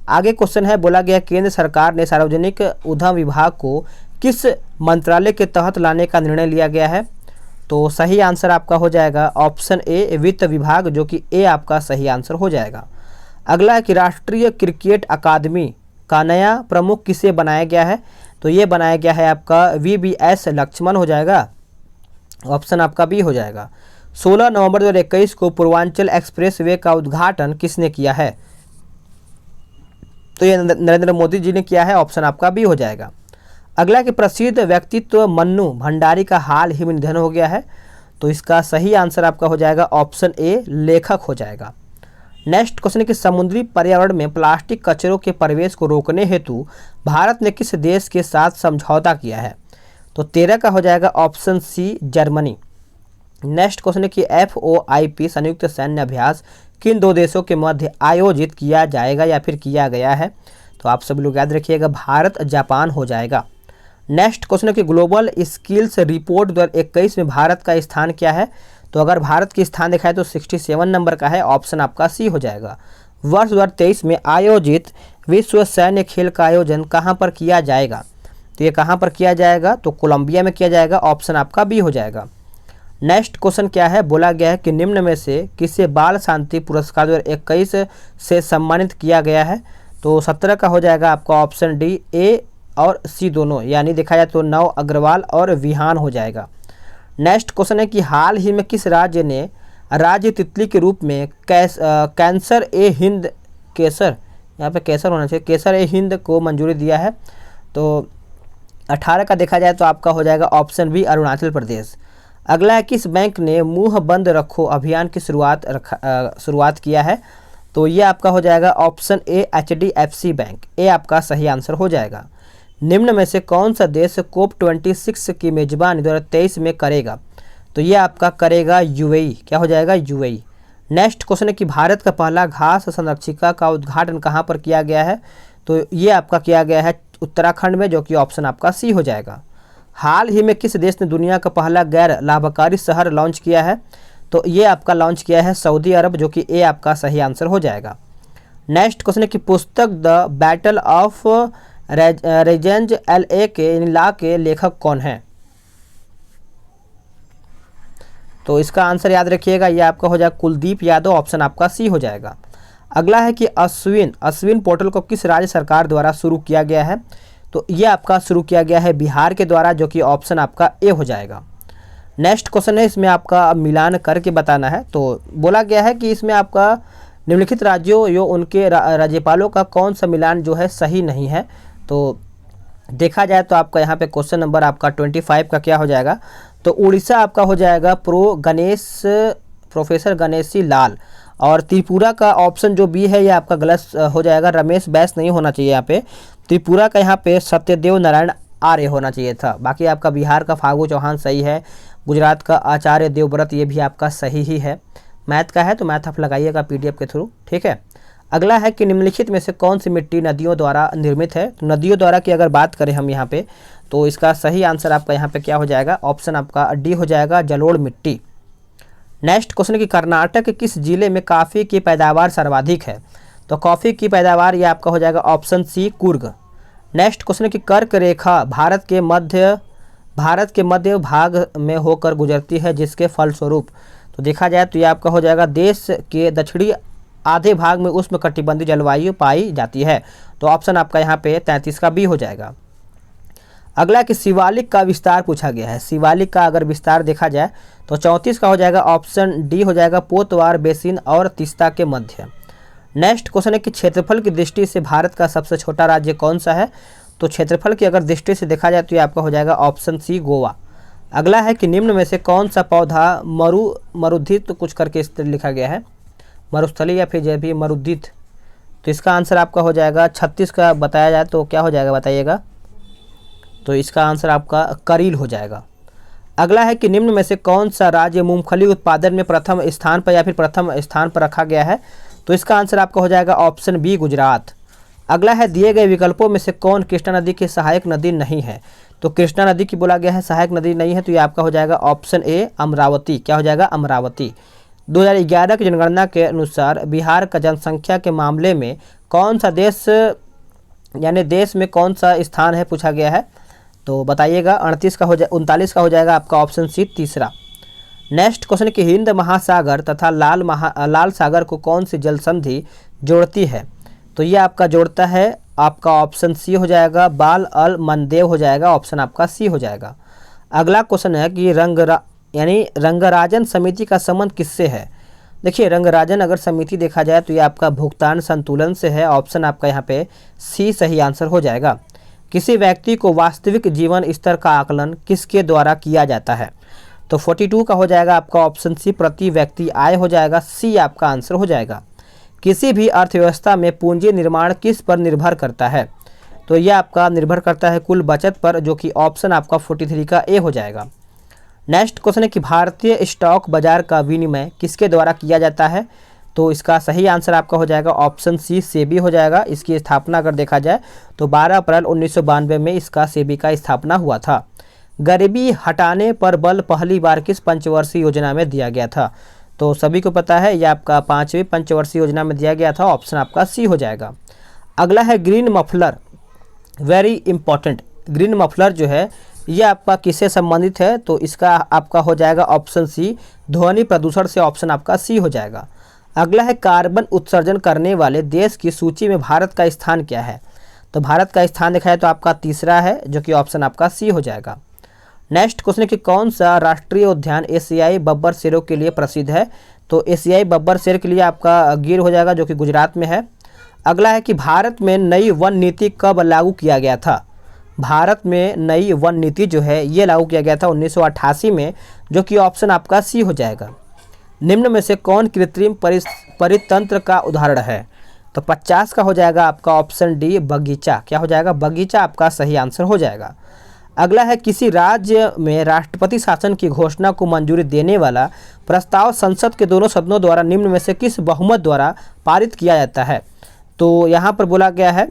आगे क्वेश्चन है, बोला गया केंद्र सरकार ने सार्वजनिक उद्यम विभाग को किस मंत्रालय के तहत लाने का निर्णय लिया गया है। तो सही आंसर आपका हो जाएगा ऑप्शन ए वित्त विभाग, जो कि ए आपका सही आंसर हो जाएगा। अगला है कि राष्ट्रीय क्रिकेट अकादमी का नया प्रमुख किसे बनाया गया है। तो ये बनाया गया है आपका VBS लक्ष्मण हो जाएगा, ऑप्शन आपका बी हो जाएगा। 16 नवंबर 2021 को पूर्वांचल एक्सप्रेस वे का उद्घाटन किसने किया है। तो ये नरेंद्र मोदी जी ने किया है, ऑप्शन आपका बी हो जाएगा। अगला कि प्रसिद्ध व्यक्तित्व मन्नू भंडारी का हाल ही में निधन हो गया है। तो इसका सही आंसर आपका हो जाएगा ऑप्शन ए लेखक हो जाएगा। नेक्स्ट क्वेश्चन है कि समुद्री पर्यावरण में प्लास्टिक कचरों के प्रवेश को रोकने हेतु भारत ने किस देश के साथ समझौता किया है। तो 13 का हो जाएगा option C Germany. Next question है कि FOIP संयुक्त सैन्य अभ्यास किन 2 देशों के मध्य आयोजित किया जाएगा या फिर किया गया है। तो आप सब लोग याद रखिएगा, भारत जापान हो जाएगा। नेक्स्ट क्वेश्चन है कि ग्लोबल स्किल्स रिपोर्ट 2021 में भारत का स्थान क्या है। तो अगर भारत की स्थान दिखाए तो 67 नंबर का है, ऑप्शन आपका सी हो जाएगा। वर्ष 2023 में आयोजित विश्व सैन्य खेल का आयोजन कहाँ पर किया जाएगा। तो ये कहाँ पर किया जाएगा, तो कोलंबिया में किया जाएगा, ऑप्शन आपका बी हो जाएगा। नेक्स्ट क्वेश्चन क्या है, बोला गया है कि निम्न में से किसे बाल शांति पुरस्कार 2021 से सम्मानित किया गया है। तो 17 का हो जाएगा आपका ऑप्शन डी, ए और सी दोनों, यानी देखा जाए तो नव अग्रवाल और विहान हो जाएगा। नेक्स्ट क्वेश्चन है कि हाल ही में किस राज्य ने राज्य तितली के रूप में कैंसर ए हिंद केसर, यहाँ पे केसर होना चाहिए, केसर ए हिंद को मंजूरी दिया है। तो 18 का देखा जाए तो आपका हो जाएगा ऑप्शन बी अरुणाचल प्रदेश। अगला है किस बैंक ने मुंह बंद रखो अभियान की शुरुआत किया है। तो ये आपका हो जाएगा ऑप्शन ए HDFC बैंक। ए आपका सही आंसर हो जाएगा। निम्न में से कौन सा देश COP26 की मेजबानी 2023 में करेगा। तो ये आपका करेगा UAE, क्या हो जाएगा UAE। नेक्स्ट क्वेश्चन है कि भारत का पहला घास संरक्षिका का उद्घाटन कहाँ पर किया गया है। तो ये आपका किया गया है उत्तराखंड में, जो कि ऑप्शन आपका सी हो जाएगा। हाल ही में किस देश ने दुनिया का पहला गैर लाभकारी शहर लॉन्च किया है। तो ये आपका लॉन्च किया है सऊदी अरब, जो कि ए आपका सही आंसर हो जाएगा। नेक्स्ट क्वेश्चन है कि पुस्तक द बैटल ऑफ रेजेंज LA के ला के लेखक कौन है। तो इसका आंसर याद रखिएगा, ये आपका हो जाएगा कुलदीप यादव, ऑप्शन आपका सी हो जाएगा। अगला है कि अश्विन पोर्टल को किस राज्य सरकार द्वारा शुरू किया गया है। तो ये आपका शुरू किया गया है बिहार के द्वारा, जो कि ऑप्शन आपका ए हो जाएगा। नेक्स्ट क्वेश्चन है, इसमें आपका मिलान करके बताना है। तो बोला गया है कि इसमें आपका निम्नलिखित राज्यों यो उनके राज्यपालों का कौन सा मिलान जो है सही नहीं है। तो देखा जाए तो आपका यहाँ पे क्वेश्चन नंबर आपका 25 का क्या हो जाएगा। तो उड़ीसा आपका हो जाएगा प्रोफेसर गणेशी लाल, और त्रिपुरा का ऑप्शन जो बी है ये आपका गलत हो जाएगा, रमेश बैस नहीं होना चाहिए यहाँ पे। त्रिपुरा का यहाँ पे सत्यदेव नारायण आर्य होना चाहिए था। बाकी आपका बिहार का फागू चौहान सही है, गुजरात का आचार्य देवव्रत ये भी आपका सही ही है। मैथ का है तो मैथ आप लगाइएगा पीडीएफ के थ्रू, ठीक है। अगला है कि निम्नलिखित में से कौन सी मिट्टी नदियों द्वारा निर्मित है। तो नदियों द्वारा की अगर बात करें हम यहाँ पे, तो इसका सही आंसर आपका यहाँ पे क्या हो जाएगा, ऑप्शन आपका डी हो जाएगा, जलोढ़ मिट्टी। नेक्स्ट क्वेश्चन कि कर्नाटक के किस जिले में कॉफ़ी की पैदावार सर्वाधिक है। तो कॉफ़ी की पैदावार ये आपका हो जाएगा option C, Coorg. Next question कि कर्क रेखा भारत के मध्य भाग में होकर गुजरती है, जिसके फलस्वरूप। तो देखा जाए तो ये आपका हो जाएगा, देश के दक्षिणी आधे भाग में उष्णकटिबंधीय जलवायु पाई जाती है। तो ऑप्शन आपका यहाँ पे 33 का बी हो जाएगा। अगला कि शिवालिक का विस्तार पूछा गया है। शिवालिक का अगर विस्तार देखा जाए तो 34 का हो जाएगा, ऑप्शन डी हो जाएगा, पोतवार बेसिन और तीस्ता के मध्य। नेक्स्ट क्वेश्चन है कि क्षेत्रफल की दृष्टि से भारत का सबसे छोटा राज्य कौन सा है। तो क्षेत्रफल की अगर दृष्टि से देखा जाए तो ये आपका हो जाएगा ऑप्शन सी, गोवा। अगला है कि निम्न में से कौन सा पौधा मरुद्धित तो कुछ करके इस तरह लिखा गया है, मरुस्थली या फिर जब भी मरुद्धित। तो इसका आंसर आपका हो जाएगा 36 का बताया जाए तो क्या हो जाएगा बताइएगा। तो इसका आंसर आपका करील हो जाएगा। अगला है कि निम्न में से कौन सा राज्य मूंगफली उत्पादन में प्रथम स्थान पर या फिर प्रथम स्थान पर रखा गया है। तो इसका आंसर आपका हो जाएगा ऑप्शन बी, गुजरात। अगला है दिए गए विकल्पों में से कौन कृष्णा नदी की सहायक नदी नहीं है। तो कृष्णा नदी की बोला गया है सहायक नदी नहीं है, तो ये आपका हो जाएगा ऑप्शन ए, अमरावती। क्या हो जाएगा, अमरावती। 2011 की जनगणना के अनुसार बिहार का जनसंख्या के मामले में कौन सा देश यानी देश में कौन सा स्थान है पूछा गया है। तो बताइएगा, 39 का हो जाएगा आपका ऑप्शन सी, तीसरा। नेक्स्ट क्वेश्चन कि हिंद महासागर तथा लाल सागर को कौन सी जल संधि जोड़ती है। तो ये आपका जोड़ता है आपका ऑप्शन सी हो जाएगा, बाल अल मनदेव हो जाएगा, ऑप्शन आपका सी हो जाएगा। अगला क्वेश्चन है कि रंगराजन समिति का संबंध किससे है। देखिए रंगराजन अगर समिति देखा जाए तो ये आपका भुगतान संतुलन से है, ऑप्शन आपका यहाँ पे सी सही आंसर हो जाएगा। किसी व्यक्ति को वास्तविक जीवन स्तर का आकलन किसके द्वारा किया जाता है। तो 42 का हो जाएगा आपका ऑप्शन सी, प्रति व्यक्ति आय हो जाएगा, सी आपका आंसर हो जाएगा। किसी भी अर्थव्यवस्था में पूंजी निर्माण किस पर निर्भर करता है। तो यह आपका निर्भर करता है कुल बचत पर, जो कि ऑप्शन आपका 43 का ए हो जाएगा। नेक्स्ट क्वेश्चन है कि भारतीय स्टॉक बाजार का विनिमय किसके द्वारा किया जाता है। तो इसका सही आंसर आपका हो जाएगा ऑप्शन सी, सेबी हो जाएगा। इसकी स्थापना अगर देखा जाए तो 12 अप्रैल 1992 में इसका सेबी का स्थापना हुआ था। गरीबी हटाने पर बल पहली बार किस पंचवर्षीय योजना में दिया गया था। तो सभी को पता है यह आपका 5वीं पंचवर्षीय योजना में दिया गया था, ऑप्शन आपका सी हो जाएगा। अगला है green muffler, very important. Green muffler जो है ये आपका किससे संबंधित है। तो इसका आपका हो जाएगा ऑप्शन सी, ध्वनि प्रदूषण से, ऑप्शन आपका सी हो जाएगा। अगला है कार्बन उत्सर्जन करने वाले देश की सूची में भारत का स्थान क्या है। तो भारत का स्थान देखा है तो आपका तीसरा है, जो कि ऑप्शन आपका सी हो जाएगा। नेक्स्ट क्वेश्चन है कि कौन सा राष्ट्रीय उद्यान एशियाई बब्बर शेरों के लिए प्रसिद्ध है। तो एशियाई बब्बर शेर के लिए आपका गिर हो जाएगा, जो कि गुजरात में है। अगला है कि भारत में नई वन नीति कब लागू किया गया था। भारत में नई वन नीति जो है ये लागू किया गया था 1988 में, जो कि ऑप्शन आपका सी हो जाएगा। निम्न में से कौन कृत्रिम परितंत्र का उदाहरण है। तो 50 का हो जाएगा आपका ऑप्शन डी, बगीचा। क्या हो जाएगा, बगीचा आपका सही आंसर हो जाएगा। अगला है किसी राज्य में राष्ट्रपति शासन की घोषणा को मंजूरी देने वाला प्रस्ताव संसद के दोनों सदनों द्वारा निम्न में से किस बहुमत द्वारा पारित किया जाता है। तो यहाँ पर बोला गया है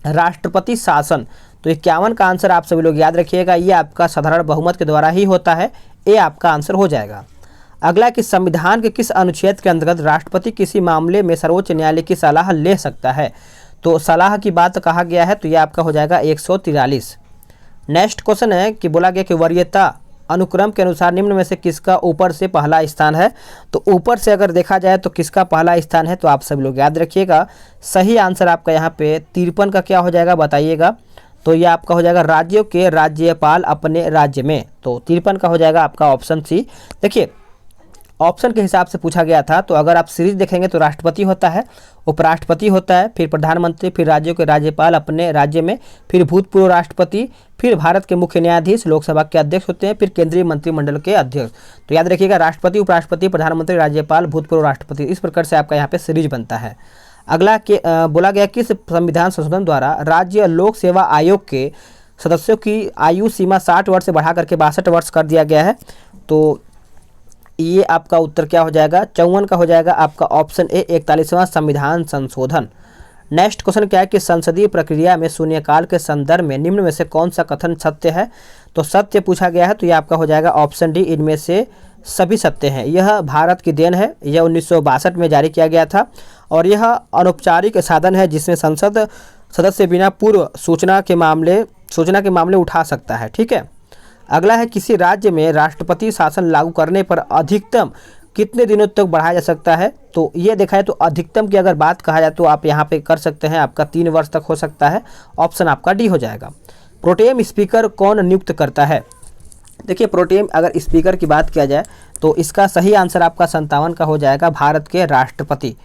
राष्ट्रपति शासन। तो 51 का आंसर आप सभी लोग याद रखिएगा, ये आपका साधारण बहुमत के द्वारा ही होता है, ये आपका आंसर हो जाएगा। अगला कि संविधान के किस अनुच्छेद के अंतर्गत राष्ट्रपति किसी मामले में सर्वोच्च न्यायालय की सलाह ले सकता है। तो सलाह की बात कहा गया है तो ये आपका हो जाएगा 143। नेक्स्ट क्वेश्चन है कि बोला गया कि वरीयता अनुक्रम के अनुसार निम्न में से किसका ऊपर से पहला स्थान है। तो ऊपर से अगर देखा जाए तो किसका पहला स्थान है, तो आप सभी लोग याद रखिएगा। सही आंसर आपका यहाँ पे 53 का क्या हो जाएगा बताइएगा। तो ये आपका हो जाएगा राज्यों के राज्यपाल अपने राज्य में। तो 53 का हो जाएगा आपका ऑप्शन सी। देखिए ऑप्शन के हिसाब से पूछा गया था। तो अगर आप सीरीज देखेंगे तो राष्ट्रपति होता है, उपराष्ट्रपति होता है, फिर प्रधानमंत्री, फिर राज्यों के राज्यपाल अपने राज्य में, फिर भूतपूर्व राष्ट्रपति, फिर भारत के मुख्य न्यायाधीश, लोकसभा के अध्यक्ष होते हैं, फिर केंद्रीय मंत्रिमंडल के अध्यक्ष। तो याद रखिएगा राष्ट्रपति, उपराष्ट्रपति, प्रधानमंत्री, राज्यपाल, भूतपूर्व राष्ट्रपति, इस प्रकार से आपका यहाँ पे सीरीज बनता है। अगला के बोला गया किस संविधान संशोधन द्वारा राज्य लोक सेवा आयोग के सदस्यों की आयु सीमा 60 वर्ष से बढ़ा करके 62 वर्ष कर दिया गया है। तो ये आपका उत्तर क्या हो जाएगा, 54 का हो जाएगा आपका ऑप्शन ए 41वां संविधान संशोधन। नेक्स्ट क्वेश्चन क्या है कि संसदीय प्रक्रिया में शून्यकाल के संदर्भ में निम्न में से कौन सा कथन सत्य है। तो सत्य पूछा गया है तो ये आपका हो जाएगा ऑप्शन डी, इनमें से सभी सत्य हैं। यह भारत की देन है, यह 1962 में जारी किया गया था और यह अनौपचारिक साधन है जिसमें संसद सदस्य बिना पूर्व सूचना के मामले उठा सकता है। ठीक है। अगला है किसी राज्य में राष्ट्रपति शासन लागू करने पर अधिकतम कितने दिनों तक बढ़ाया जा सकता है। तो ये देखा है तो अधिकतम की अगर बात कहा जाए तो आप यहाँ पे कर सकते हैं, आपका 3 वर्ष तक हो सकता है। ऑप्शन आपका डी हो जाएगा। प्रोटेम स्पीकर कौन नियुक्त करता है। देखिए प्रोटेम अगर स्पीकर की बात किया जाए तो इसका सही आंसर आपका 57 का हो जाएगा, भारत के राष्ट्रपति।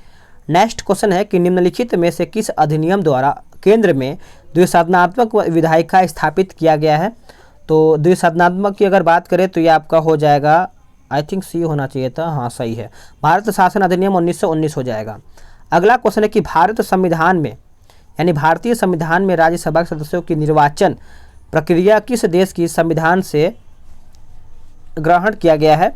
नेक्स्ट क्वेश्चन है कि निम्नलिखित में से किस अधिनियम द्वारा केंद्र में द्विसदनात्मक विधायिका स्थापित किया गया है। तो द्विसदनात्मक की अगर बात करें तो ये आपका हो जाएगा, आई थिंक सी होना चाहिए था, हाँ सही है, भारत शासन अधिनियम 1919 हो जाएगा। अगला क्वेश्चन है कि भारत संविधान में यानी भारतीय संविधान में राज्यसभा के सदस्यों की निर्वाचन प्रक्रिया किस देश की संविधान से ग्रहण किया गया है।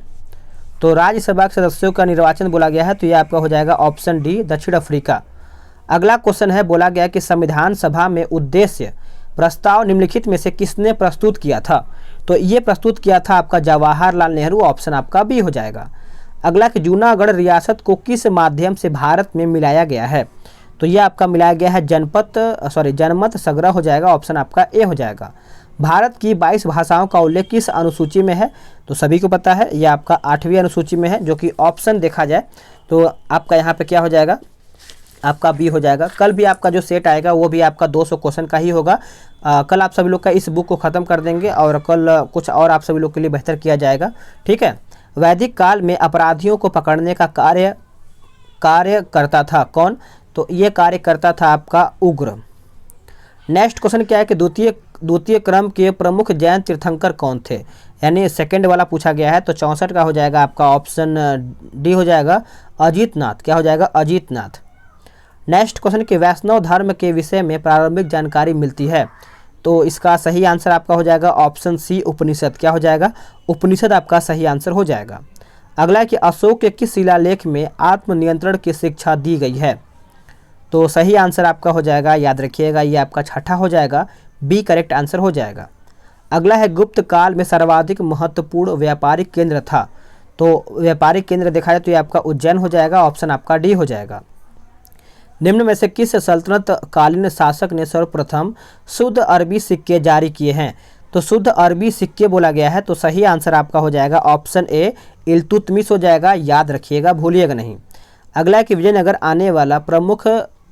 तो राज्यसभा के सदस्यों का निर्वाचन बोला गया है तो यह आपका हो जाएगा ऑप्शन डी, दक्षिण अफ्रीका। अगला क्वेश्चन है बोला गया कि संविधान सभा में उद्देश्य प्रस्ताव निम्नलिखित में से किसने प्रस्तुत किया था। तो ये प्रस्तुत किया था आपका जवाहरलाल नेहरू, ऑप्शन आपका बी हो जाएगा। अगला कि जूनागढ़ रियासत को किस माध्यम से भारत में मिलाया गया है। तो ये आपका मिलाया गया है जनमत संग्रह हो जाएगा, ऑप्शन आपका ए हो जाएगा। भारत की 22 भाषाओं का उल्लेख किस अनुसूची में है। तो सभी को पता है ये आपका 8वीं अनुसूची में है, जो कि ऑप्शन देखा जाए तो आपका यहाँ पे क्या हो जाएगा, आपका बी हो जाएगा। कल भी आपका जो सेट आएगा वो भी आपका 200 क्वेश्चन का ही होगा। कल आप सभी लोग का इस बुक को ख़त्म कर देंगे और कल कुछ और आप सभी लोग के लिए बेहतर किया जाएगा। ठीक है। वैदिक काल में अपराधियों को पकड़ने का कार्य करता था कौन। तो ये कार्य करता था आपका उग्र। नेक्स्ट क्वेश्चन क्या है कि द्वितीय क्रम के प्रमुख जैन तीर्थंकर कौन थे, यानी सेकंड वाला पूछा गया है। तो 64 का हो जाएगा आपका ऑप्शन डी हो जाएगा, अजीतनाथ। क्या हो जाएगा, अजीतनाथ। नेक्स्ट क्वेश्चन कि वैष्णव धर्म के विषय में प्रारंभिक जानकारी मिलती है। तो इसका सही आंसर आपका हो जाएगा ऑप्शन सी, उपनिषद। क्या हो जाएगा, उपनिषद आपका सही आंसर हो जाएगा। अगला कि अशोक के किस शिलालेख में आत्मनियंत्रण की शिक्षा दी गई है। तो सही आंसर आपका हो जाएगा, याद रखिएगा, ये आपका छठा हो जाएगा, बी करेक्ट आंसर हो जाएगा। अगला है गुप्त काल में सर्वाधिक महत्वपूर्ण व्यापारिक केंद्र था। तो व्यापारिक केंद्र देखा जाए तो ये आपका उज्जैन हो जाएगा, ऑप्शन आपका डी हो जाएगा। निम्न में से किस सल्तनत कालीन शासक ने सर्वप्रथम शुद्ध अरबी सिक्के जारी किए हैं। तो शुद्ध अरबी सिक्के बोला गया है तो सही आंसर आपका हो जाएगा ऑप्शन ए, इल्तुतमिश हो जाएगा, याद रखिएगा, भूलिएगा नहीं। अगला कि विजयनगर आने वाला प्रमुख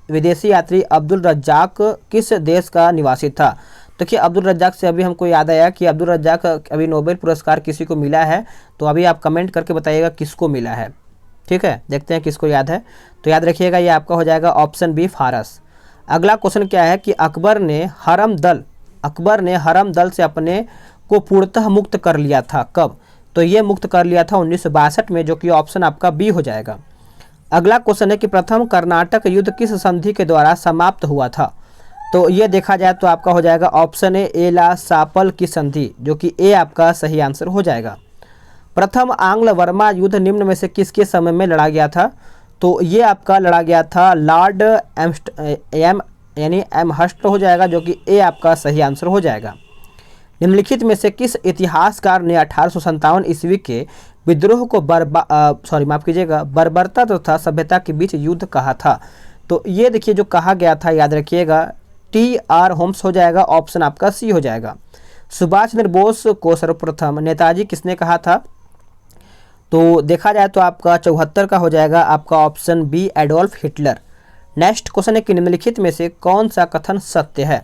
विदेशी यात्री अब्दुल रज्जाक किस देश का निवासी था। देखिए अब्दुल रज्जाक से अभी हमको याद आया कि अब्दुल रज्जाक अभी नोबेल पुरस्कार किसी को मिला है, तो अभी आप कमेंट करके बताइएगा किसको मिला है। ठीक है, देखते हैं किसको याद है। तो याद रखिएगा ये आपका हो जाएगा ऑप्शन बी, फारस। अगला क्वेश्चन क्या है कि अकबर ने हरम दल से अपने को पूर्णतः मुक्त कर लिया था कब। तो ये मुक्त कर लिया था 1962 में, जो कि ऑप्शन आपका बी हो जाएगा। अगला क्वेश्चन है कि प्रथम कर्नाटक युद्ध किस संधि के द्वारा समाप्त हुआ था। तो ये देखा जाए तो आपका हो जाएगा ऑप्शन ए, एला सापल की संधि, जो कि ए आपका सही आंसर हो जाएगा। प्रथम आंग्ल वर्मा युद्ध निम्न में से किसके समय में लड़ा गया था। तो ये आपका लड़ा गया था लॉर्ड एमहर्स्ट हो जाएगा, जो कि ए आपका सही आंसर हो जाएगा। निम्नलिखित में से किस इतिहासकार ने 1857 ईस्वी के विद्रोह को बर्बरता तथा सभ्यता के बीच युद्ध कहा था। तो ये देखिए जो कहा गया था, याद रखिएगा, टी.आर. होम्स हो जाएगा, ऑप्शन आपका सी हो जाएगा। सुभाष चंद्र बोस को सर्वप्रथम नेताजी किसने कहा था। तो देखा जाए तो आपका 74 का हो जाएगा आपका option B, Adolf Hitler. Next question है कि निम्नलिखित में से कौन सा कथन सत्य है।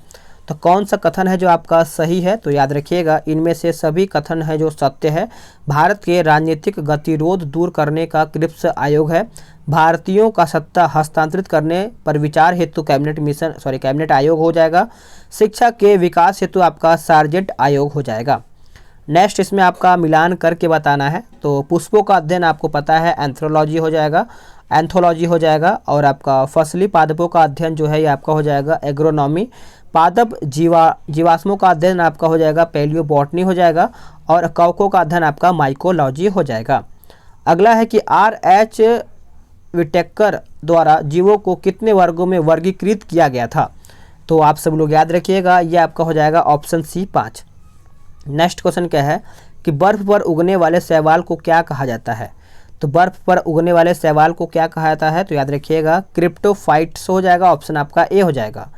तो कौन सा कथन है जो आपका सही है? तो याद रखिएगा इनमें से सभी कथन है जो सत्य है। भारत के राजनीतिक गतिरोध दूर करने का क्रिप्स आयोग है। भारतीयों का सत्ता हस्तांतरित करने पर विचार हेतु कैबिनेट आयोग हो जाएगा। शिक्षा के विकास हेतु आपका सार्जेंट आयोग हो जाएगा। नेक्स्ट इसमें आपका मिलान करके बताना है। तो पुष्पों का अध्ययन आपको पता है एंथ्रोलॉजी हो जाएगा और आपका फसली पादपों का अध्ययन जो है ये आपका हो जाएगा एग्रोनॉमी। पादप जीवाश्मों का अध्ययन आपका हो जाएगा पैलियोबॉटनी हो जाएगा और कवकों का अध्ययन आपका माइकोलॉजी हो जाएगा। अगला है कि R.H. विटेकर द्वारा जीवों को कितने वर्गों में वर्गीकृत किया गया था? तो आप सब लोग याद रखिएगा ये आपका हो जाएगा ऑप्शन सी 5। नेक्स्ट क्वेश्चन क्या है कि बर्फ पर उगने वाले शैवाल को क्या कहा जाता है? तो बर्फ पर उगने वाले शैवाल को क्या कहा जाता है? तो याद रखिएगा क्रिप्टोफाइट्स हो जाएगा, ऑप्शन आपका ए हो जाएगा।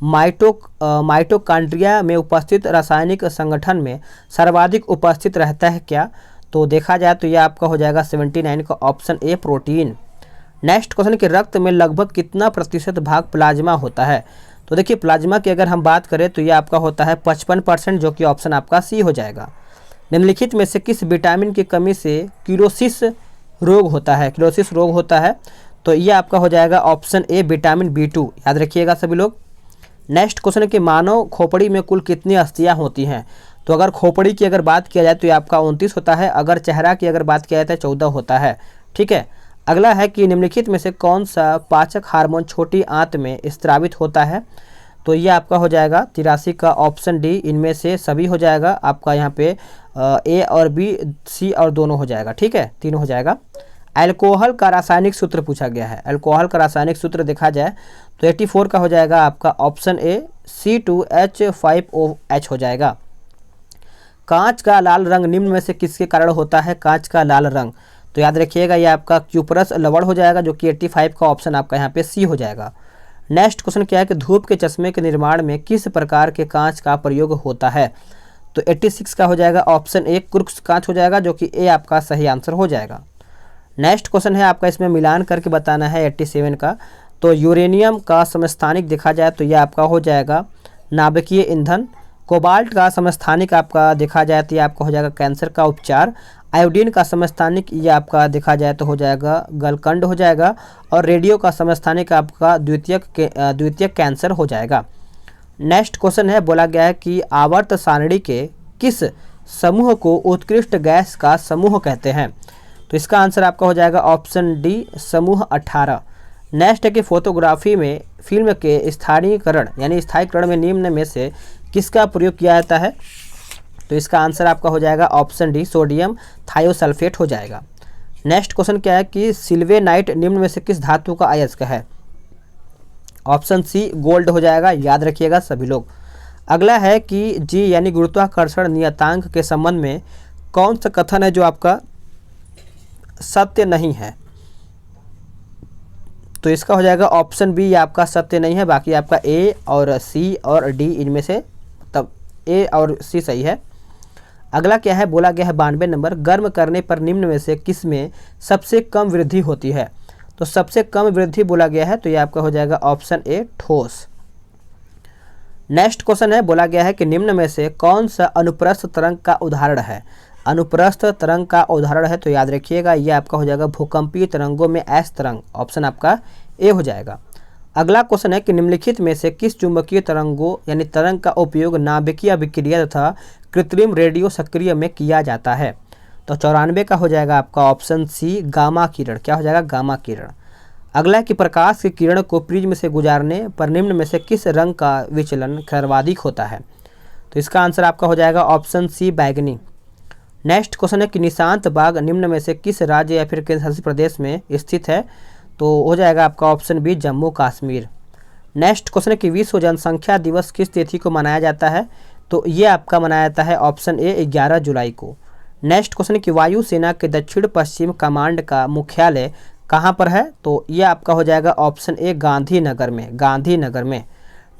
माइटोकॉन्ड्रिया में उपस्थित रासायनिक संगठन में सर्वाधिक उपस्थित रहता है क्या? तो देखा जाए तो यह आपका हो जाएगा 79 का option A protein. Next question कि रक्त में लगभग कितना प्रतिशत भाग प्लाज्मा होता है? तो देखिए प्लाज्मा की अगर हम बात करें तो यह आपका होता है 55%, जो कि ऑप्शन आपका सी हो जाएगा। निम्नलिखित में से किस विटामिन की कमी से क्लोरोसिस रोग होता है? तो ये आपका हो जाएगा ऑप्शन ए विटामिन B2, याद रखिएगा सभी लोग। नेक्स्ट क्वेश्चन है कि मानव खोपड़ी में कुल कितनी अस्थियां होती हैं? तो अगर खोपड़ी की अगर बात किया जाए तो ये आपका 29 होता है। अगर चेहरा की अगर बात किया जाए तो 14 होता है। ठीक है। अगला है कि निम्नलिखित में से कौन सा पाचक हार्मोन छोटी आंत में स्रावित होता है? तो ये आपका हो जाएगा 83 का ऑप्शन डी। इनमें से सभी हो जाएगा आपका यहाँ पे ए और बी, सी और दोनों हो जाएगा। ठीक है, तीनों हो जाएगा। अल्कोहल का रासायनिक सूत्र पूछा गया है। अल्कोहल का रासायनिक सूत्र देखा जाए तो 84 का हो जाएगा आपका ऑप्शन ए C2H5OH हो जाएगा। कांच का लाल रंग निम्न में से किसके कारण होता है? कांच का लाल रंग, तो याद रखिएगा ये आपका क्यूपरस लवण हो जाएगा, जो कि 85 का ऑप्शन आपका यहाँ पे सी हो जाएगा। नेक्स्ट क्वेश्चन क्या है कि धूप के चश्मे के निर्माण में किस प्रकार के कांच का प्रयोग होता है? तो 86 का हो जाएगा ऑप्शन ए क्रूक्स कांच हो जाएगा, जो कि ए आपका सही आंसर हो जाएगा। नेक्स्ट क्वेश्चन है आपका इसमें मिलान करके बताना है 87 का। तो यूरेनियम का समस्थानिक देखा जाए तो यह आपका हो जाएगा नाभिकीय ईंधन। कोबाल्ट का समस्थानिक आपका देखा जाए तो यह आपका हो जाएगा कैंसर का उपचार। आयोडीन का समस्थानिक ये आपका देखा जाए तो हो जाएगा गलकंड हो जाएगा। और रेडियो का समस्थानिक आपका द्वितीयक कैंसर हो जाएगा। नेक्स्ट क्वेश्चन है बोला गया है कि आवर्त सारणी के किस समूह को उत्कृष्ट गैस का समूह कहते हैं? तो इसका आंसर आपका हो जाएगा ऑप्शन डी समूह 18। नेक्स्ट है कि फोटोग्राफी में फिल्म के स्थायीकरण में निम्न में से किसका प्रयोग किया जाता है? तो इसका आंसर आपका हो जाएगा ऑप्शन डी सोडियम थायोसल्फेट हो जाएगा। नेक्स्ट क्वेश्चन क्या है कि सिल्वेनाइट निम्न में से किस धातु का अयस्क है? ऑप्शन सी गोल्ड हो जाएगा, याद रखिएगा सभी लोग। अगला है कि जी यानी गुरुत्वाकर्षण नियतांक के संबंध में कौन सा कथन है जो आपका सत्य नहीं है? तो इसका हो जाएगा ऑप्शन बी, ये आपका सत्य नहीं है। बाकी आपका ए और सी और डी इनमें से तब ए और सी सही है। अगला क्या है बोला गया है 92 नंबर, गर्म करने पर निम्न में से किस में सबसे कम वृद्धि होती है? तो सबसे कम वृद्धि बोला गया है तो ये आपका हो जाएगा ऑप्शन ए ठोस। नेक्स्ट क्वेश्चन है बोला गया है कि निम्न में से कौन सा अनुप्रस्थ तरंग का उदाहरण है? अनुप्रस्थ तरंग का उदाहरण है तो याद रखिएगा ये आपका हो जाएगा भूकंपीय तरंगों में एस तरंग, ऑप्शन आपका ए हो जाएगा। अगला क्वेश्चन है कि निम्नलिखित में से किस चुंबकीय तरंगों यानी तरंग का उपयोग नाभिकीय अभिक्रिया तथा कृत्रिम रेडियो सक्रिय में किया जाता है? तो 94 का हो जाएगा आपका ऑप्शन सी गामा किरण। क्या हो जाएगा? गामा किरण। अगला है कि प्रकाश की किरण को प्रिज्म से गुजारने पर निम्न में से किस रंग का विचलन सर्वाधिक होता है? तो इसका आंसर आपका हो जाएगा ऑप्शन सी बैगनी। नेक्स्ट क्वेश्चन है कि निशांत बाग निम्न में से किस राज्य या फिर केंद्र शासित प्रदेश में स्थित है? तो हो जाएगा आपका option B Jammu Kashmir. Next question है कि विश्व जनसंख्या दिवस किस तिथि को मनाया जाता है? तो ये आपका मनाया जाता है ऑप्शन ए 11 जुलाई को। नेक्स्ट क्वेश्चन है कि वायुसेना के दक्षिण पश्चिम कमांड का मुख्यालय कहाँ पर है? तो ये आपका हो जाएगा ऑप्शन ए गांधीनगर में।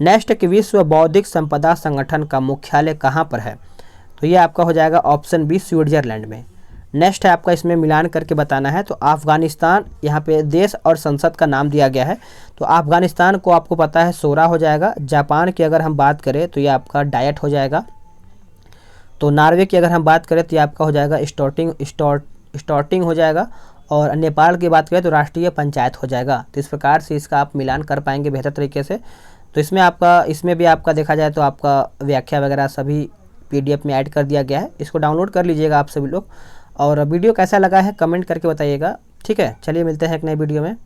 नेक्स्ट है कि विश्व बौद्धिक संपदा संगठन का मुख्यालय कहाँ पर है? तो ये आपका हो जाएगा ऑप्शन बी स्विट्जरलैंड में। नेक्स्ट है आपका इसमें मिलान करके बताना है। तो अफ़गानिस्तान, यहाँ पे देश और संसद का नाम दिया गया है। तो अफ़गानिस्तान को आपको पता है सोरा हो जाएगा। जापान की अगर हम बात करें तो ये आपका डाइट हो जाएगा। तो नॉर्वे की अगर हम बात करें तो ये आपका हो जाएगा स्टॉर्टिंग हो जाएगा। और नेपाल की बात करें तो राष्ट्रीय पंचायत हो जाएगा। तो इस प्रकार से इसका आप मिलान कर पाएंगे बेहतर तरीके से। तो इसमें भी आपका देखा जाए तो आपका व्याख्या वगैरह सभी PDF में ऐड कर दिया गया है। इसको डाउनलोड कर लीजिएगा आप सभी लोग। और वीडियो कैसा लगा है कमेंट करके बताइएगा। ठीक है, चलिए मिलते हैं एक नए वीडियो में।